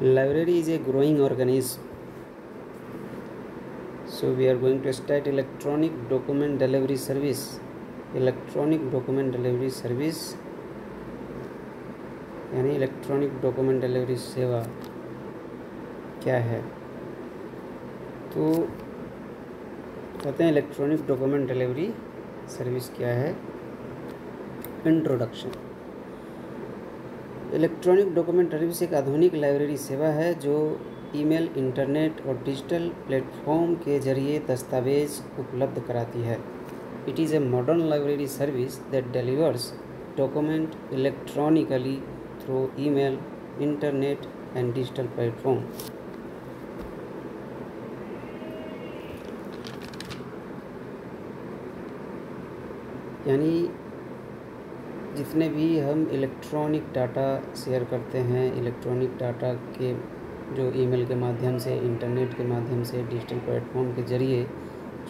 Library is a growing organism. So we are going to start electronic document delivery service. Electronic document delivery service यानी electronic document delivery सेवा क्या है? तो कहते हैं electronic document delivery service क्या है। इंट्रोडक्शन। इलेक्ट्रॉनिक डॉक्यूमेंट सर्विस एक आधुनिक लाइब्रेरी सेवा है जो ईमेल, इंटरनेट और डिजिटल प्लेटफॉर्म के जरिए दस्तावेज उपलब्ध कराती है। It is a modern library service that delivers document electronically through email, internet and digital platform. यानी जितने भी हम इलेक्ट्रॉनिक डाटा शेयर करते हैं, इलेक्ट्रॉनिक डाटा के जो ईमेल के माध्यम से, इंटरनेट के माध्यम से, डिजिटल प्लेटफॉर्म के ज़रिए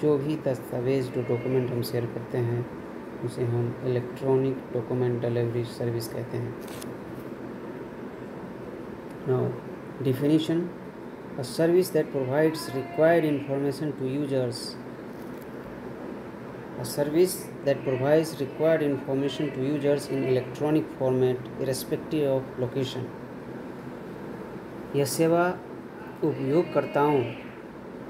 जो भी दस्तावेज जो डॉक्यूमेंट हम शेयर करते हैं उसे हम इलेक्ट्रॉनिक डॉक्यूमेंट डिलीवरी सर्विस कहते हैं। Now definition: a service that provides required information to users. A service that provides required information to users in electronic format irrespective of location. यह सेवा उपयोगकर्ताओं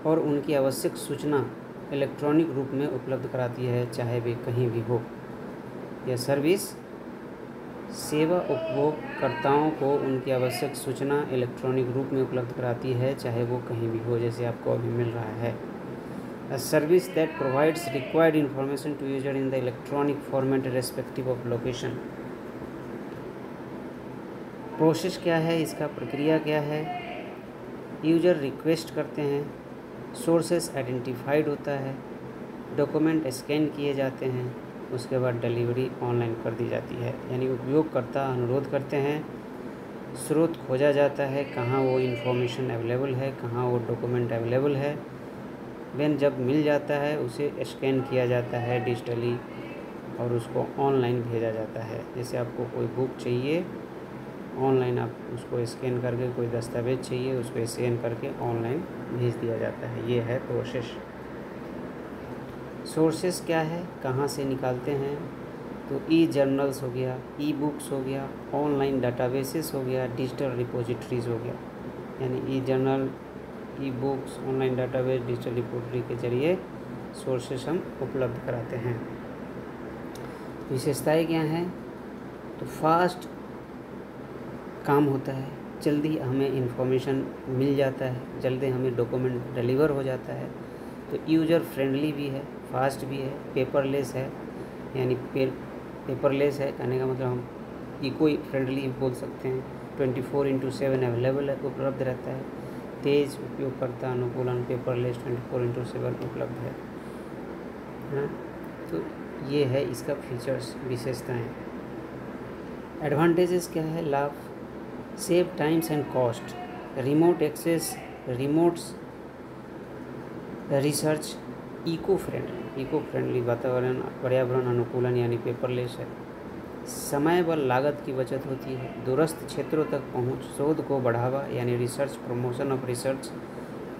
और उनकी आवश्यक सूचना इलेक्ट्रॉनिक रूप में उपलब्ध कराती है, चाहे वे कहीं भी हो। यह सर्विस सेवा उपयोगकर्ताओं को उनकी आवश्यक सूचना इलेक्ट्रॉनिक रूप में उपलब्ध कराती है, चाहे वो कहीं भी हो, जैसे आपको अभी मिल रहा है। A service that provides required information to user in the electronic format irrespective of location. Process क्या है इसका, प्रक्रिया क्या है? यूज़र रिक्वेस्ट करते हैं, सोर्सेस आइडेंटिफाइड होता है, डॉक्यूमेंट स्कैन किए जाते हैं, उसके बाद डिलीवरी ऑनलाइन कर दी जाती है। यानी उपयोगकर्ता अनुरोध करते हैं, स्रोत खोजा जाता है, कहाँ वो इन्फॉर्मेशन अवेलेबल है, कहाँ वो डॉक्यूमेंट अवेलेबल है। देन जब मिल जाता है उसे स्कैन किया जाता है डिजिटली और उसको ऑनलाइन भेजा जाता है। जैसे आपको कोई बुक चाहिए, ऑनलाइन आप उसको स्कैन करके, कोई दस्तावेज चाहिए उसको स्कैन करके ऑनलाइन भेज दिया जाता है। ये है प्रोसेस। सोर्सेस क्या है, कहाँ से निकालते हैं? तो ई जर्नल्स हो गया, ई बुक्स हो गया, ऑनलाइन डाटाबेसेस हो गया, डिजिटल रिपोजिटरीज हो गया। यानी e journal, e books, online database, digital repository के जरिए सोर्सेस हम उपलब्ध कराते हैं। विशेषताएं क्या हैं? तो फास्ट काम होता है, जल्दी हमें इंफॉर्मेशन मिल जाता है, जल्दी हमें डॉक्यूमेंट डिलीवर हो जाता है। तो यूज़र फ्रेंडली भी है, फास्ट भी है, पेपरलेस है। यानी पेपरलेस है कहने का मतलब हम इको फ्रेंडली बोल सकते हैं। 24/7 अवेलेबल है, उपलब्ध रहता है। तेज़ उपयोगकर्ता अनुकूलन, पेपरलेस 24/7 उपलब्ध है ना। तो ये है इसका फीचर्स, विशेषताएं। एडवांटेजेस क्या है, लाभ: save times and cost, remote access, remotes research, eco friendly वातावरण, पर्यावरण अनुकूलन यानी पेपरलेस है। समय व लागत की बचत होती है। दूरस्थ क्षेत्रों तक पहुंच, शोध को बढ़ावा यानी रिसर्च, प्रमोशन ऑफ रिसर्च,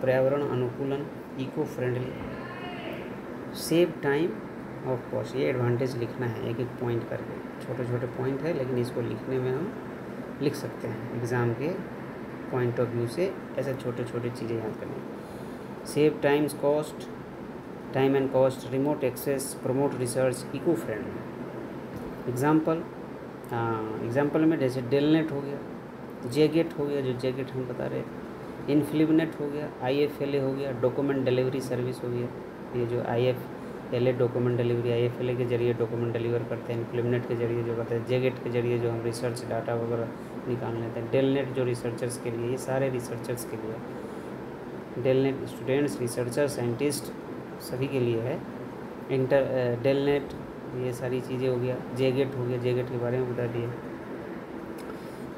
पर्यावरण अनुकूलन, eco friendly, save time of cost. ये एडवांटेज लिखना है एक एक पॉइंट करके, छोटे छोटे पॉइंट है लेकिन इसको लिखने में हम लिख सकते हैं एग्ज़ाम के पॉइंट ऑफ व्यू से। ऐसे छोटे छोटे चीज़ें याद करनी। Save times cost, time and cost, remote access, promote research, eco friendly. Example में जैसे डेलनेट हो गया, जेगेट हो गया, जो जेगेट हम बता रहे, इनफ्लिबनेट हो गया, IFLA हो गया, डॉक्यूमेंट डिलीवरी सर्विस हो गया। ये जो IFLA डॉक्यूमेंट डिलीवरी, IFLA के जरिए डॉक्यूमेंट डिलीवर करते हैं, इनफ्लिबनेट के जरिए जो करते हैं, जेगेट के जरिए जो हम रिसर्च डाटा वगैरह निकाल लेते हैं, डेलनेट जो रिसर्चर्स के लिए, ये सारे रिसर्चर्स के लिए। डेलनेट स्टूडेंट्स, रिसर्चर, साइंटिस्ट सभी के लिए है। डेलनेट ये सारी चीज़ें हो गया। जेगेट हो गया, जेगेट के बारे में बता दिए।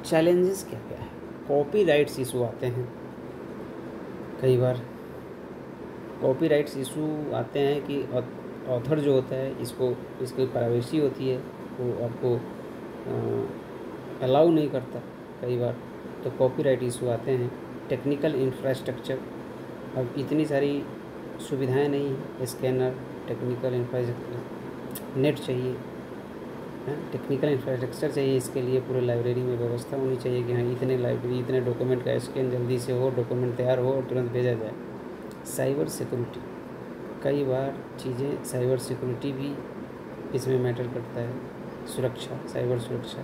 चैलेंजेस क्या क्या है? कॉपीराइट्स इशू आते हैं कई बार। कॉपीराइट्स इशू आते हैं कि ऑथर जो होता है इसकी प्राइवेसी होती है, वो आपको अलाउ नहीं करता कई बार। तो कॉपीराइट इशू आते हैं। टेक्निकल इंफ्रास्ट्रक्चर, अब इतनी सारी सुविधाएं नहीं है, स्कैनर, टेक्निकल इंफ्रास्ट्रक्चर, नेट चाहिए, टेक्निकल इंफ्रास्ट्रक्चर चाहिए, इसके लिए पूरे लाइब्रेरी में व्यवस्था होनी चाहिए कि हाँ इतने लाइब्रेरी, इतने डॉक्यूमेंट का स्कैन जल्दी से हो, डॉक्यूमेंट तैयार हो और तुरंत भेजा जाए। साइबर सिक्योरिटी, कई बार चीज़ें, साइबर सिक्योरिटी भी इसमें मैटर करता है, सुरक्षा, साइबर सुरक्षा।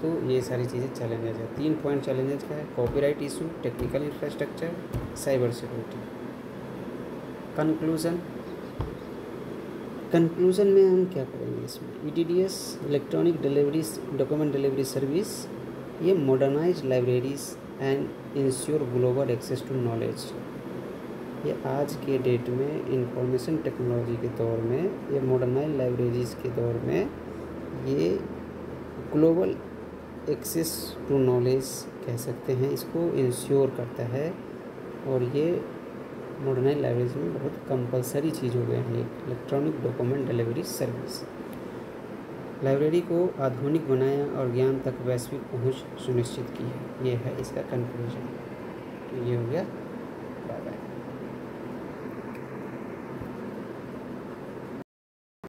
तो ये सारी चीज़ें चैलेंजेस है। 3 पॉइंट चैलेंजेस का है, copyright issue, technical infrastructure, cyber security. Conclusion में हम क्या करेंगे इसमें, EDDS, electronic delivery document delivery service, ये modernise libraries and ensure global access to knowledge. ये आज के डेट में इंफॉर्मेशन टेक्नोलॉजी के दौर में, ये मॉडर्नाइज लाइब्रेरीज के दौर में ये ग्लोबल एक्सेस टू नॉलेज कह सकते हैं, इसको इंश्योर करता है। और ये मॉडर्नाइज लाइब्रेरीज में बहुत कंपलसरी चीज़ हो गए हैं ये electronic document delivery service. Library को आधुनिक बनाया और ज्ञान तक वैश्विक पहुंच सुनिश्चित की है। ये है इसका कंक्लूजन। तो ये हो गया। Bye bye.